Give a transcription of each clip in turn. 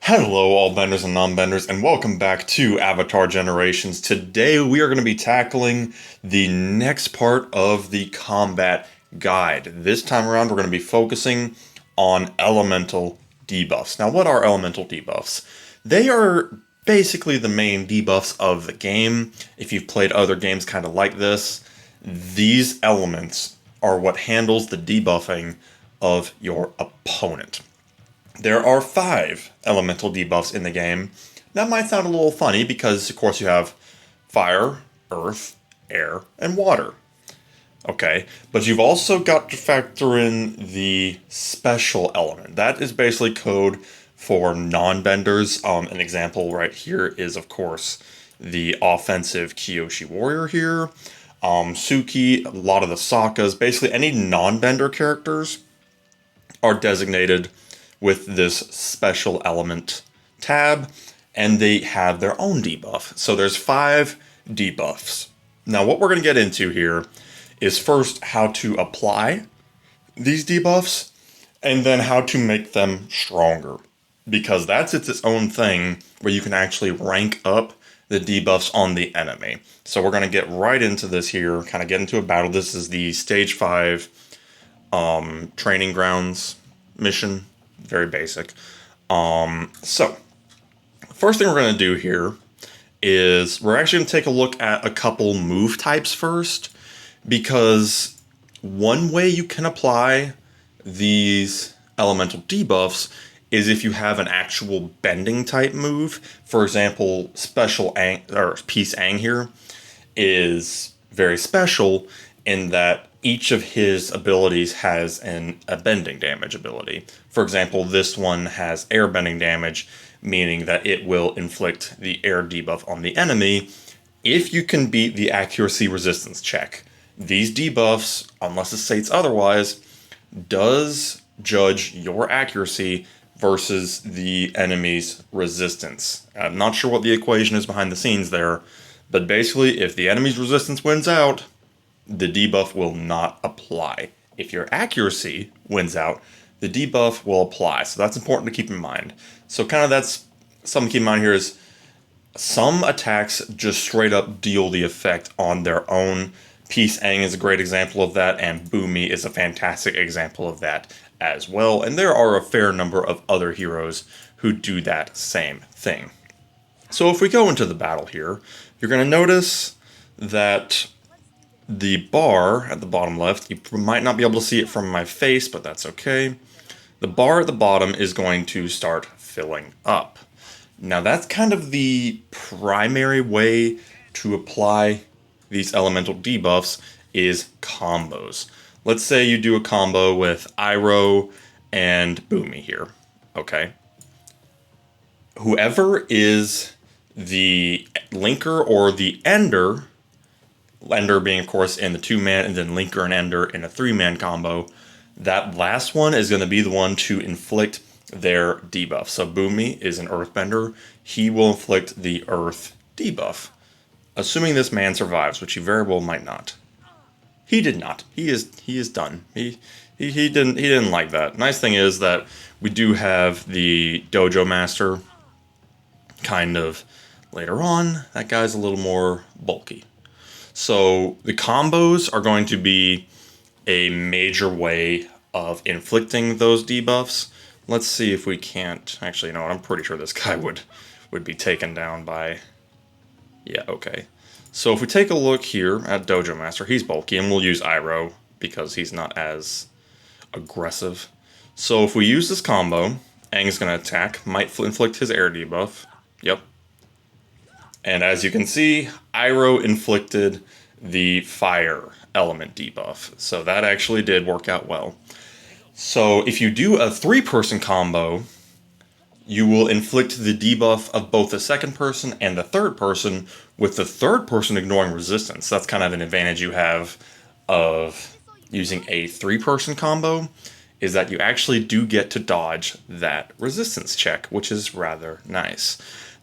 Hello, all benders and non-benders, and welcome back to Avatar Generations. Today we are going to be tackling the next part of the combat guide. This time around we're going to be focusing on elemental debuffs. Now, what are elemental debuffs? They are basically the main debuffs of the game. If you've played other games kind of like this, these elements are what handles the debuffing of your opponent. There are 5 elemental debuffs in the game. That might sound a little funny because, of course, you have fire, earth, air, and water. Okay, but you've also got to factor in the special element. That is basically code for non-benders. An example right here is, of course, the offensive Kyoshi warrior here. Suki, a lot of the Sakas, basically any non-bender characters are designated with this special element tab, and they have their own debuff. So there's 5 debuffs. Now what we're going to get into here is first how to apply these debuffs, and then how to make them stronger. Because that's its own thing where you can actually rank up the debuffs on the enemy. So we're going to get right into this here, kind of get into a battle. This is the stage 5 training grounds mission. Very basic. So, first thing we're going to do here is we're actually going to take a look at a couple move types first, because one way you can apply these elemental debuffs is if you have an actual bending type move. For example, special Ang or Peace Ang here is very special in that each of his abilities has a bending damage ability. For example, this one has air bending damage, meaning that it will inflict the air debuff on the enemy if you can beat the accuracy resistance check. These debuffs, unless it states otherwise, does judge your accuracy versus the enemy's resistance. I'm not sure what the equation is behind the scenes there, but basically if the enemy's resistance wins out, the debuff will not apply. If your accuracy wins out, the debuff will apply. So that's important to keep in mind. So kind of that's something to keep in mind here is some attacks just straight up deal the effect on their own. Peace Ang is a great example of that, and Boomy is a fantastic example of that as well. And there are a fair number of other heroes who do that same thing. So if we go into the battle here, you're going to notice that the bar at the bottom left, you might not be able to see it from my face, but that's okay. The bar at the bottom is going to start filling up. Now that's kind of the primary way to apply these elemental debuffs is combos. Let's say you do a combo with Iroh and Boomy here, okay? Whoever is the linker or the ender being, of course, in the 2-man, and then Linker and Ender in a 3-man combo, that last one is going to be the one to inflict their debuff. So Boomy is an Earthbender. He will inflict the Earth debuff, assuming this man survives, which he very well might not. He did not. He is done. He didn't like that. Nice thing is that we do have the Dojo Master kind of later on. That guy's a little more bulky. So the combos are going to be a major way of inflicting those debuffs. Let's see if we can't... Actually, you know what? I'm pretty sure this guy would be taken down by... Yeah, okay. So if we take a look here at Dojo Master, he's bulky, and we'll use Iroh because he's not as aggressive. So if we use this combo, Aang's going to attack, might inflict his air debuff. Yep. And as you can see, Iroh inflicted the fire element debuff. So that actually did work out well. So if you do a 3-person combo, you will inflict the debuff of both the 2nd person and the 3rd person, with the 3rd person ignoring resistance. That's kind of an advantage you have of using a 3-person combo, is that you actually do get to dodge that resistance check, which is rather nice.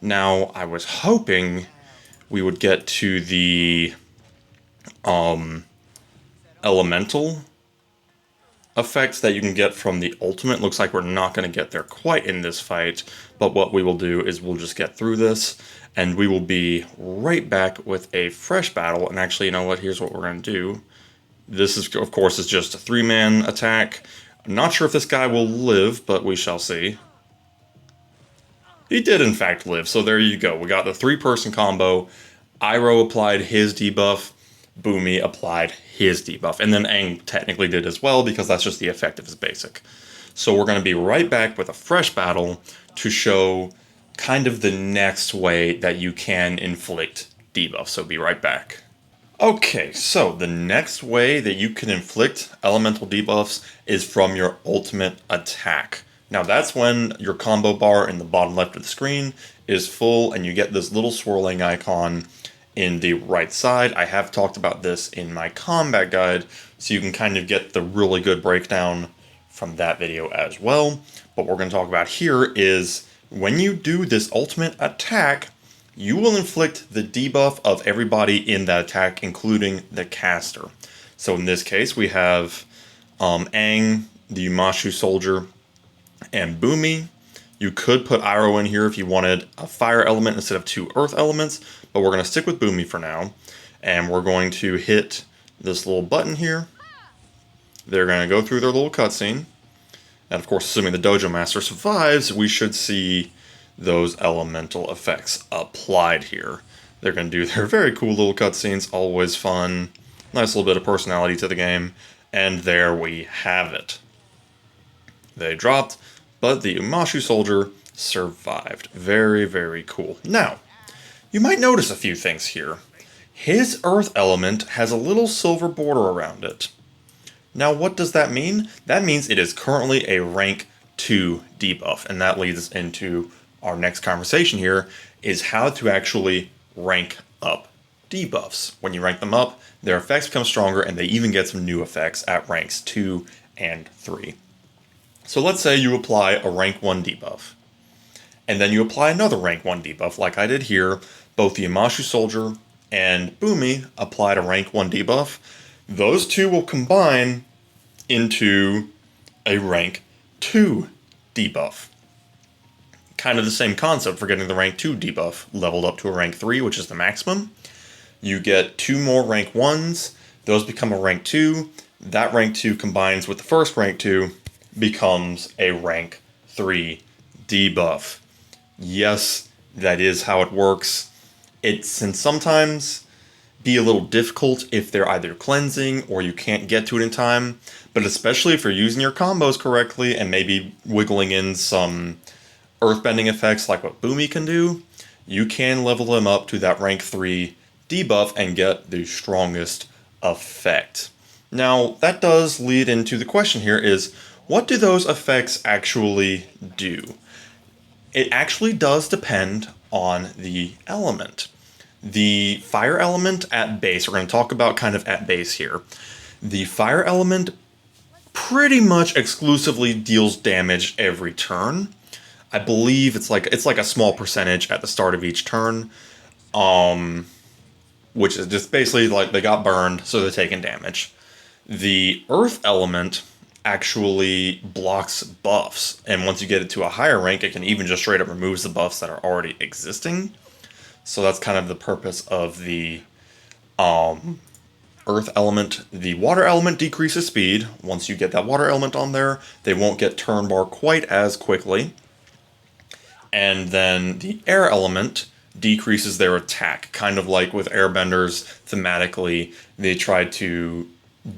Now, I was hoping we would get to the elemental effects that you can get from the ultimate. Looks like we're not going to get there quite in this fight, but what we will do is we'll just get through this, and we will be right back with a fresh battle. And actually, you know what? Here's what we're going to do. This is, of course, is just a 3-man attack. I'm not sure if this guy will live, but we shall see. He did, in fact, live, so there you go. We got the 3-person combo. Iroh applied his debuff. Boomy applied his debuff. And then Aang technically did as well, because that's just the effect of his basic. So we're going to be right back with a fresh battle to show kind of the next way that you can inflict debuff. So be right back. Okay, so the next way that you can inflict elemental debuffs is from your ultimate attack. Now that's when your combo bar in the bottom left of the screen is full and you get this little swirling icon in the right side. I have talked about this in my combat guide, so you can kind of get the really good breakdown from that video as well. But what we're going to talk about here is when you do this ultimate attack, you will inflict the debuff of everybody in that attack, including the caster. So in this case, we have Aang, the Mashu soldier, and Boomy. You could put Iroh in here if you wanted a fire element instead of 2 earth elements, but we're going to stick with Boomy for now. And we're going to hit this little button here. They're going to go through their little cutscene. And of course, assuming the Dojo Master survives, we should see those elemental effects applied here. They're going to do their very cool little cutscenes, always fun. Nice little bit of personality to the game. And there we have it. They dropped, but the Umashu soldier survived. Very, very cool. Now, you might notice a few things here. His earth element has a little silver border around it. Now, what does that mean? That means it is currently a rank 2 debuff, and that leads us into our next conversation here, is how to actually rank up debuffs. When you rank them up, their effects become stronger, and they even get some new effects at ranks 2 and 3. So let's say you apply a rank 1 debuff, and then you apply another rank 1 debuff, like I did here. Both the Umashu soldier and Boomy applied a rank 1 debuff. Those two will combine into a rank 2 debuff. Kind of the same concept for getting the rank 2 debuff leveled up to a rank 3, which is the maximum. You get 2 more rank 1s, those become a rank 2. That rank 2 combines with the first rank 2, becomes a rank 3 debuff. Yes, that is how it works. It can sometimes be a little difficult if they're either cleansing or you can't get to it in time, but especially if you're using your combos correctly and maybe wiggling in some earthbending effects like what Boomy can do, you can level them up to that rank 3 debuff and get the strongest effect. Now, that does lead into the question here is, what do those effects actually do? It actually does depend on the element. The fire element at base, we're going to talk about kind of at base here. The fire element pretty much exclusively deals damage every turn. I believe it's like a small percentage at the start of each turn, which is just basically like they got burned, so they're taking damage. The earth element actually blocks buffs, and once you get it to a higher rank, it can even just straight up removes the buffs that are already existing. So that's kind of the purpose of the earth element. The water element decreases speed. Once you get that water element on there, they won't get turn bar quite as quickly. And then the air element decreases their attack, kind of like with airbenders. Thematically, they try to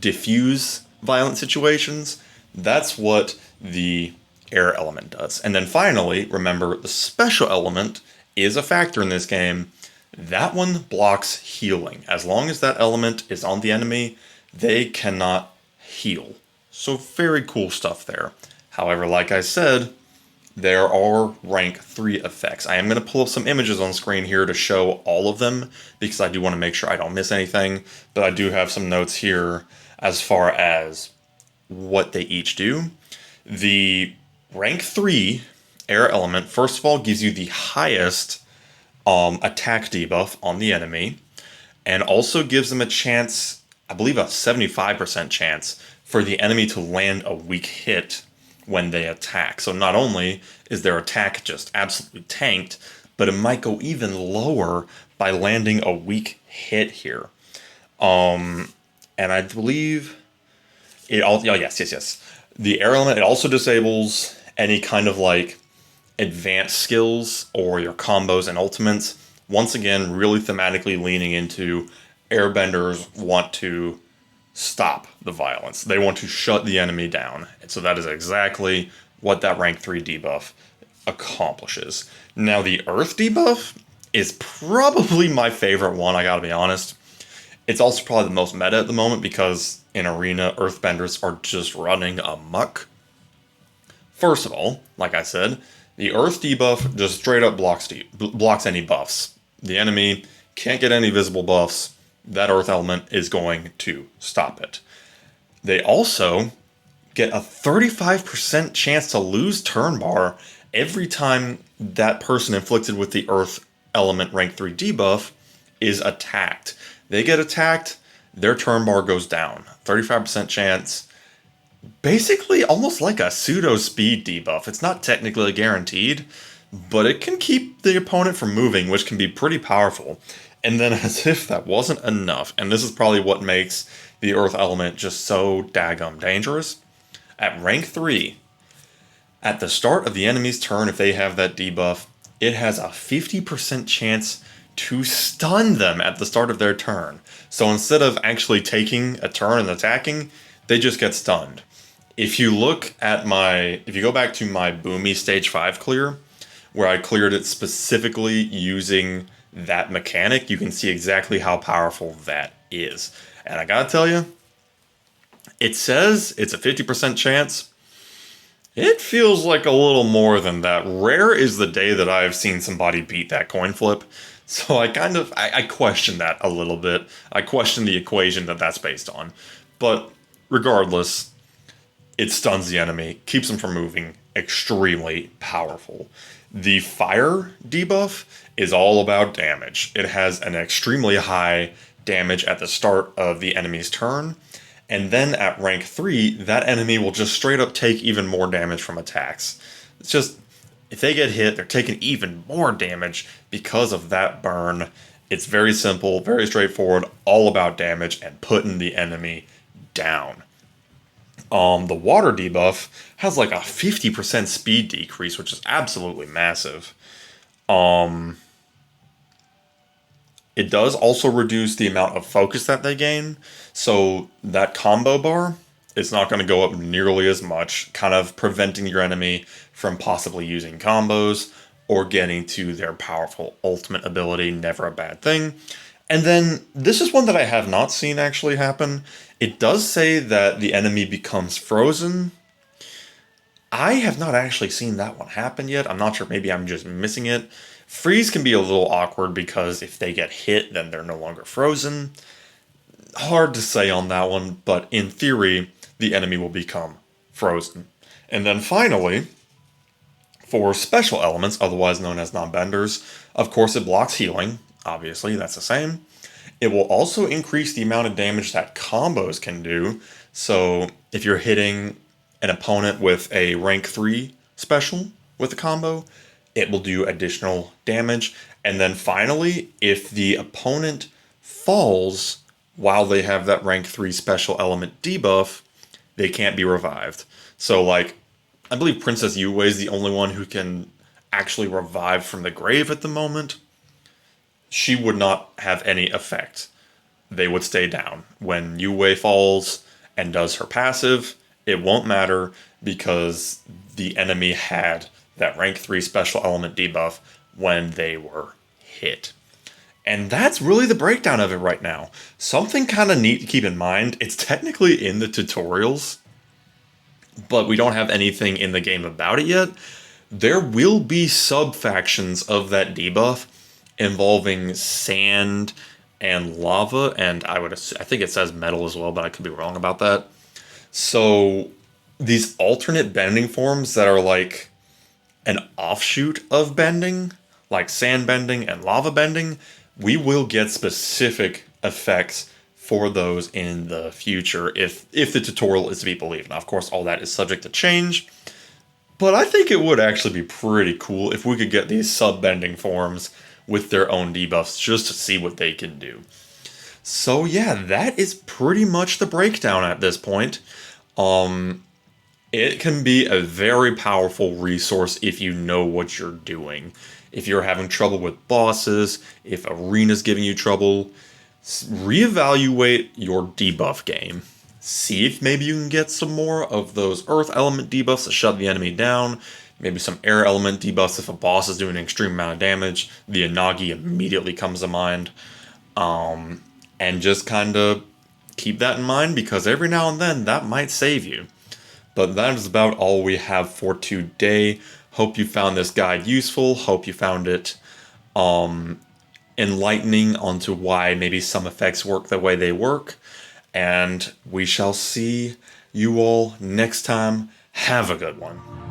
diffuse violent situations. That's what the air element does. And then finally, remember, the special element is a factor in this game. That one blocks healing. As long as that element is on the enemy, they cannot heal. So very cool stuff there. However, like I said, there are rank 3 effects. I am going to pull up some images on screen here to show all of them, because I do want to make sure I don't miss anything, but I do have some notes here as far as what they each do. The rank 3 air element, first of all, gives you the highest attack debuff on the enemy, and also gives them a chance, I believe a 75% chance, for the enemy to land a weak hit when they attack. So not only is their attack just absolutely tanked, but it might go even lower by landing a weak hit here. And I believe it all. Oh, yes. The air element, it also disables any kind of like advanced skills or your combos and ultimates. Once again, really thematically leaning into airbenders want to stop the violence. They want to shut the enemy down. And so that is exactly what that rank 3 debuff accomplishes. Now, the Earth debuff is probably my favorite one, I gotta be honest. It's also probably the most meta at the moment because in Arena, Earthbenders are just running amok. First of all, like I said, the Earth debuff just straight up blocks any buffs. The enemy can't get any visible buffs. That Earth element is going to stop it. They also get a 35% chance to lose turn bar every time that person inflicted with the Earth element rank 3 debuff is attacked. They get attacked, their turn bar goes down. 35% chance. Basically almost like a pseudo speed debuff. It's not technically guaranteed, but it can keep the opponent from moving, which can be pretty powerful. And then as if that wasn't enough, and this is probably what makes the Earth element just so daggum dangerous, at rank 3, at the start of the enemy's turn, if they have that debuff, it has a 50% chance to stun them at the start of their turn. So instead of actually taking a turn and attacking, they just get stunned. If you look at if you go back to my Boomy stage 5 clear, where I cleared it specifically using that mechanic, you can see exactly how powerful that is. And I gotta tell you, it says it's a 50% chance. It feels like a little more than that. Rare is the day that I've seen somebody beat that coin flip. So I question that a little bit. I question the equation that that's based on. But regardless, it stuns the enemy, keeps them from moving, extremely powerful. The fire debuff is all about damage. It has an extremely high damage at the start of the enemy's turn, and then at rank 3, that enemy will just straight up take even more damage from attacks. It's just, if they get hit, they're taking even more damage because of that burn. It's very simple, very straightforward, all about damage and putting the enemy down. The water debuff has like a 50% speed decrease, which is absolutely massive. It does also reduce the amount of focus that they gain, so that combo bar is not going to go up nearly as much, kind of preventing your enemy from possibly using combos or getting to their powerful ultimate ability. Never a bad thing. And then this is one that I have not seen actually happen. It does say that the enemy becomes frozen. I have not actually seen that one happen yet. I'm not sure, maybe I'm just missing it. Freeze can be a little awkward because if they get hit, then they're no longer frozen. Hard to say on that one, but in theory, the enemy will become frozen. And then finally, for special elements, otherwise known as non-benders, of course it blocks healing. Obviously, that's the same. It will also increase the amount of damage that combos can do. So if you're hitting an opponent with a rank 3 special with a combo, it will do additional damage. And then finally, if the opponent falls while they have that rank 3 special element debuff, they can't be revived. So like, I believe Princess Yue is the only one who can actually revive from the grave at the moment. She would not have any effect. They would stay down. When Yue falls and does her passive, it won't matter because the enemy had that rank 3 special element debuff when they were hit. And that's really the breakdown of it right now. Something kind of neat to keep in mind, it's technically in the tutorials, but we don't have anything in the game about it yet. There will be sub-factions of that debuff involving sand and lava, and I think it says metal as well, but I could be wrong about that. So these alternate bending forms that are like an offshoot of bending, like sand bending and lava bending, we will get specific effects for those in the future if the tutorial is to be believed. Now, of course, all that is subject to change, but I think it would actually be pretty cool if we could get these sub-bending forms with their own debuffs just to see what they can do. So yeah, that is pretty much the breakdown at this point. It can be a very powerful resource if you know what you're doing. If you're having trouble with bosses, if arena's giving you trouble, reevaluate your debuff game. See if maybe you can get some more of those earth element debuffs to shut the enemy down. Maybe some air element debuffs if a boss is doing an extreme amount of damage. The Inagi immediately comes to mind. And just kind of keep that in mind, because every now and then that might save you. But that is about all we have for today. Hope you found this guide useful. Hope you found it enlightening onto why maybe some effects work the way they work. And we shall see you all next time. Have a good one.